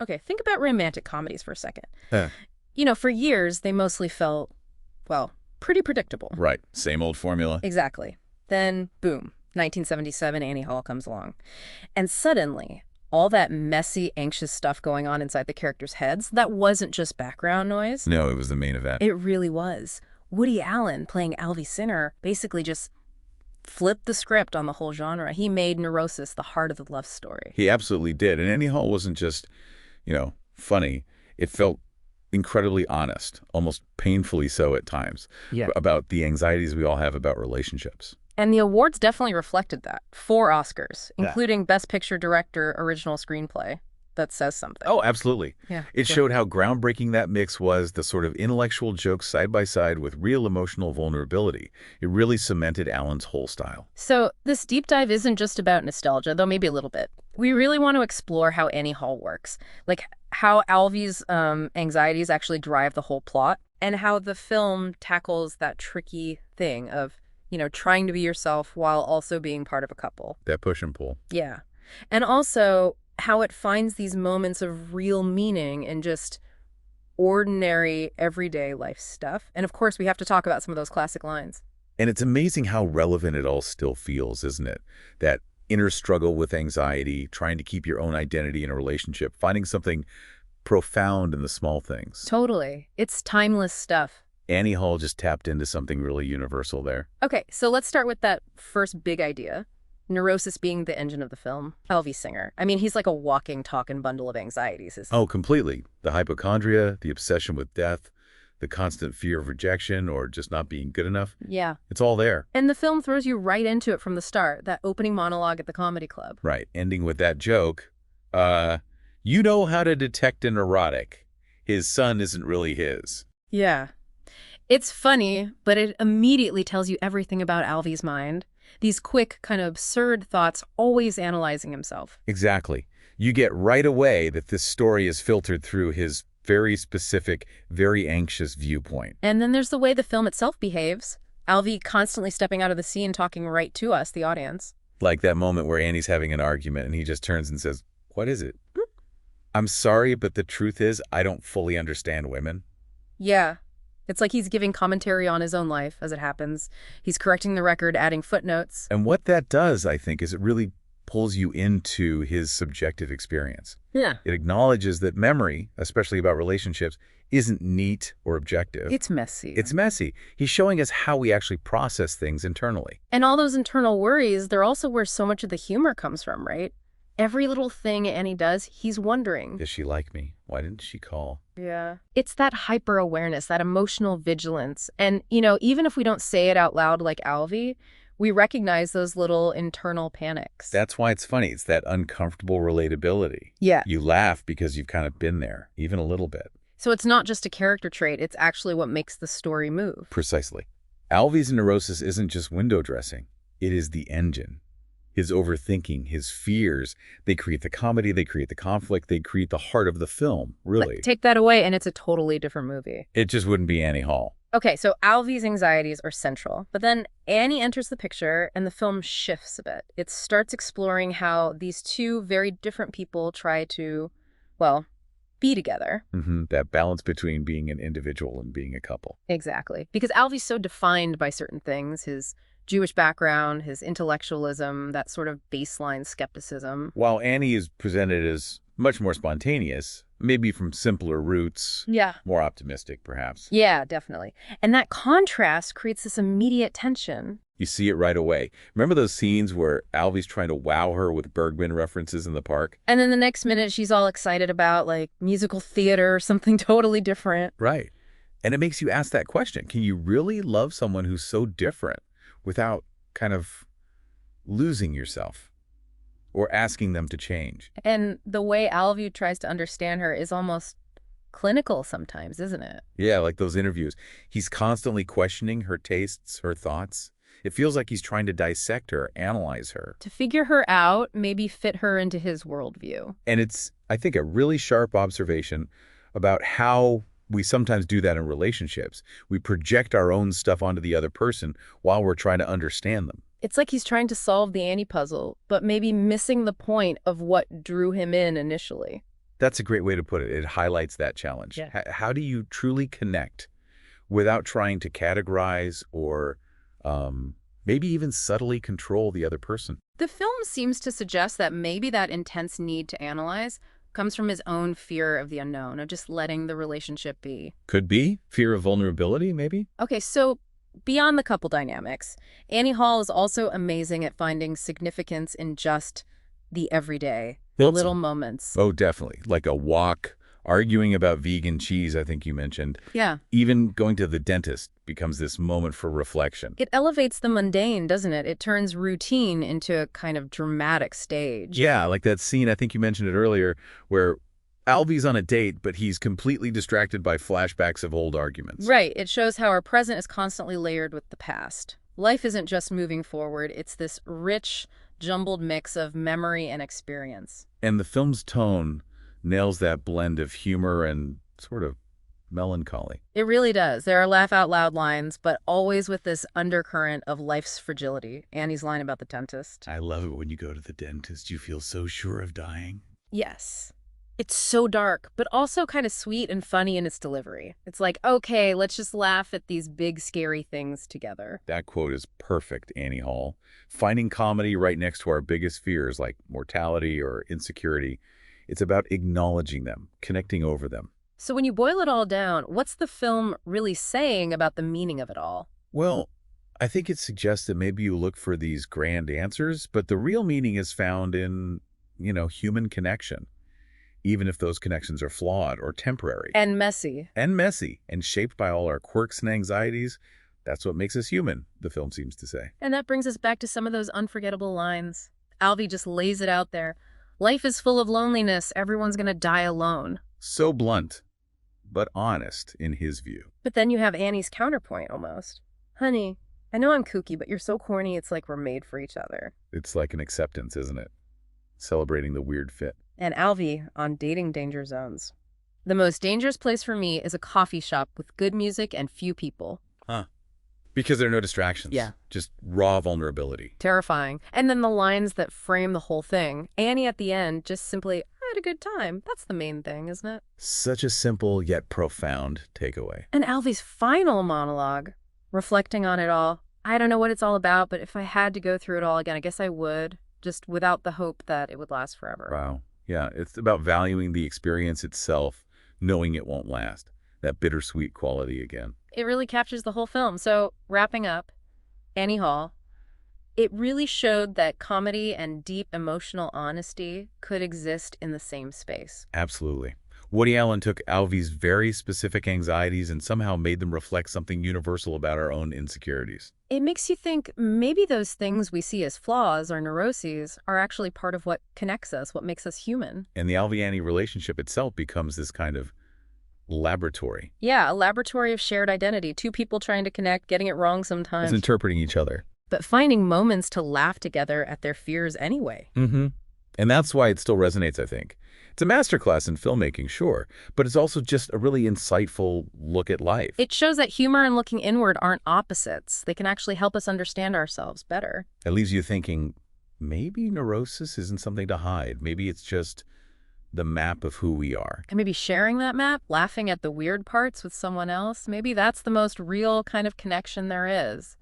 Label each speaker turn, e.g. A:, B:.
A: Okay, think about romantic comedies for a second.
B: Huh.
A: For years, they mostly felt, well, pretty predictable.
B: Right. Same old formula.
A: Exactly. Then, boom, 1977, Annie Hall comes along. And suddenly, all that messy, anxious stuff going on inside the characters' heads, that wasn't just background noise.
B: No, it was the main event.
A: It really was. Woody Allen, playing Alvie Sinner, basically just flipped the script on the whole genre. He made Neurosis the heart of the love story.
B: He absolutely did. And Annie Hall wasn't just, funny. It felt incredibly honest, almost painfully so at times,
A: Yeah.
B: about the anxieties we all have about relationships.
A: And the awards definitely reflected that. 4 Oscars,
B: Yeah.
A: including Best Picture Director, Original Screenplay. That says something.
B: Oh, absolutely.
A: Yeah.
B: It showed how groundbreaking that mix was, the sort of intellectual jokes side by side with real emotional vulnerability. It really cemented Allen's whole style.
A: So this deep dive isn't just about nostalgia, though maybe a little bit. We really want to explore how Annie Hall works, like how Alvie's anxieties actually drive the whole plot, and how the film tackles that tricky thing of, trying to be yourself while also being part of a couple.
B: That push and pull.
A: Yeah. And also how it finds these moments of real meaning in just ordinary, everyday life stuff. And of course, we have to talk about some of those classic lines.
B: And it's amazing how relevant it all still feels, isn't it? That inner struggle with anxiety, trying to keep your own identity in a relationship, finding something profound in the small things.
A: Totally. It's timeless stuff.
B: Annie Hall just tapped into something really universal there.
A: Okay, so let's start with that first big idea. Neurosis being the engine of the film. Alvie Singer. I mean, he's like a walking, talking bundle of anxieties.
B: Oh, completely. The hypochondria, the obsession with death, the constant fear of rejection or just not being good enough.
A: Yeah.
B: It's all there.
A: And the film throws you right into it from the start, that opening monologue at the comedy club.
B: Right. Ending with that joke. You know how to detect a neurotic. His son isn't really his.
A: Yeah. It's funny, but it immediately tells you everything about Alvie's mind. These quick, kind of absurd thoughts, always analyzing himself.
B: Exactly. You get right away that this story is filtered through his very specific, very anxious viewpoint.
A: And then there's the way the film itself behaves. Alvie constantly stepping out of the scene, talking right to us, the audience.
B: Like that moment where Annie's having an argument and he just turns and says, "What is it?" "I'm sorry, but the truth is I don't fully understand women."
A: Yeah. It's like he's giving commentary on his own life as it happens. He's correcting the record, adding footnotes.
B: And what that does, I think, is it really pulls you into his subjective experience.
A: Yeah.
B: It acknowledges that memory, especially about relationships, isn't neat or objective.
A: It's messy.
B: It's messy. He's showing us how we actually process things internally.
A: And all those internal worries, they're also where so much of the humor comes from, right? Every little thing Annie does, he's wondering.
B: Does she like me? Why didn't she call?
A: Yeah. It's that hyper-awareness, that emotional vigilance. And, even if we don't say it out loud like Alvie, we recognize those little internal panics.
B: That's why it's funny. It's that uncomfortable relatability.
A: Yeah.
B: You laugh because you've kind of been there, even a little bit.
A: So it's not just a character trait, it's actually what makes the story move.
B: Precisely. Alvie's neurosis isn't just window dressing. It is the engine. His overthinking, his fears, they create the comedy, they create the conflict, they create the heart of the film, really.
A: Like, take that away and it's a totally different movie.
B: It just wouldn't be Annie Hall.
A: Okay, so Alvie's anxieties are central, but then Annie enters the picture and the film shifts a bit. It starts exploring how these two very different people try to, well, be together.
B: That balance between being an individual and being a couple.
A: Exactly. Because Alvie's so defined by certain things, his Jewish background, his intellectualism, that sort of baseline skepticism.
B: While Annie is presented as much more spontaneous, maybe from simpler roots.
A: Yeah.
B: More optimistic, perhaps.
A: Yeah, definitely. And that contrast creates this immediate tension.
B: You see it right away. Remember those scenes where Alvie's trying to wow her with Bergman references in the park?
A: And then the next minute, she's all excited about, like, musical theater or something totally different.
B: Right. And it makes you ask that question. Can you really love someone who's so different without kind of losing yourself or asking them to change?
A: And the way Alvie tries to understand her is almost clinical sometimes, isn't it?
B: Yeah, like those interviews. He's constantly questioning her tastes, her thoughts. It feels like he's trying to dissect her, analyze her.
A: To figure her out, maybe fit her into his worldview.
B: And it's, I think, a really sharp observation about how we sometimes do that in relationships. We project our own stuff onto the other person while we're trying to understand them.
A: It's like he's trying to solve the Annie puzzle, but maybe missing the point of what drew him in initially.
B: That's a great way to put it. It highlights that challenge.
A: Yeah.
B: How do you truly connect without trying to categorize or maybe even subtly control the other person?
A: The film seems to suggest that maybe that intense need to analyze comes from his own fear of the unknown, of just letting the relationship be.
B: Could be fear of vulnerability, maybe?
A: Okay, so beyond the couple dynamics, Annie Hall is also amazing at finding significance in just the everyday, the
B: That's
A: little moments.
B: Oh, definitely. Like a walk, arguing about vegan cheese, I think you mentioned.
A: Yeah.
B: Even going to the dentist becomes this moment for reflection.
A: It elevates the mundane, doesn't it? It turns routine into a kind of dramatic stage.
B: Yeah, like that scene, I think you mentioned it earlier, where Alvie's on a date, but he's completely distracted by flashbacks of old arguments.
A: Right. It shows how our present is constantly layered with the past. Life isn't just moving forward. It's this rich, jumbled mix of memory and experience.
B: And the film's tone nails that blend of humor and sort of melancholy.
A: It really does. There are laugh-out-loud lines, but always with this undercurrent of life's fragility. Annie's line about the dentist.
B: I love it when you go to the dentist, you feel so sure of dying.
A: Yes. It's so dark, but also kind of sweet and funny in its delivery. It's like, okay, let's just laugh at these big, scary things together.
B: That quote is perfect, Annie Hall. Finding comedy right next to our biggest fears like mortality or insecurity. It's about acknowledging them, connecting over them.
A: So when you boil it all down, what's the film really saying about the meaning of it all?
B: Well, I think it suggests that maybe you look for these grand answers, but the real meaning is found in, human connection, even if those connections are flawed or temporary.
A: And messy.
B: And messy, and shaped by all our quirks and anxieties. That's what makes us human, the film seems to say.
A: And that brings us back to some of those unforgettable lines. Alvie just lays it out there. Life is full of loneliness. Everyone's going to die alone.
B: So blunt, but honest in his view.
A: But then you have Annie's counterpoint almost. Honey, I know I'm kooky, but you're so corny it's like we're made for each other.
B: It's like an acceptance, isn't it? Celebrating the weird fit.
A: And Alvie on dating danger zones. The most dangerous place for me is a coffee shop with good music and few people.
B: Huh. Because there are no distractions.
A: Yeah.
B: Just raw vulnerability.
A: Terrifying. And then the lines that frame the whole thing. Annie at the end just simply, I had a good time. That's the main thing, isn't it?
B: Such a simple yet profound takeaway.
A: And Alvie's final monologue, reflecting on it all. I don't know what it's all about, but if I had to go through it all again, I guess I would, just without the hope that it would last forever.
B: Wow. Yeah, it's about valuing the experience itself, knowing it won't last. That bittersweet quality again.
A: It really captures the whole film. So, wrapping up, Annie Hall, it really showed that comedy and deep emotional honesty could exist in the same space.
B: Absolutely. Woody Allen took Alvie's very specific anxieties and somehow made them reflect something universal about our own insecurities.
A: It makes you think maybe those things we see as flaws or neuroses are actually part of what connects us, what makes us human.
B: And the Alvie-Annie relationship itself becomes this kind of laboratory.
A: Yeah, a laboratory of shared identity. Two people trying to connect, getting it wrong sometimes.
B: It's interpreting each other.
A: But finding moments to laugh together at their fears anyway.
B: Mm-hmm. And that's why it still resonates, I think. It's a masterclass in filmmaking, sure, but it's also just a really insightful look at life.
A: It shows that humor and looking inward aren't opposites. They can actually help us understand ourselves better.
B: It leaves you thinking, maybe neurosis isn't something to hide. Maybe it's just the map of who we are.
A: And maybe sharing that map, laughing at the weird parts with someone else, maybe that's the most real kind of connection there is.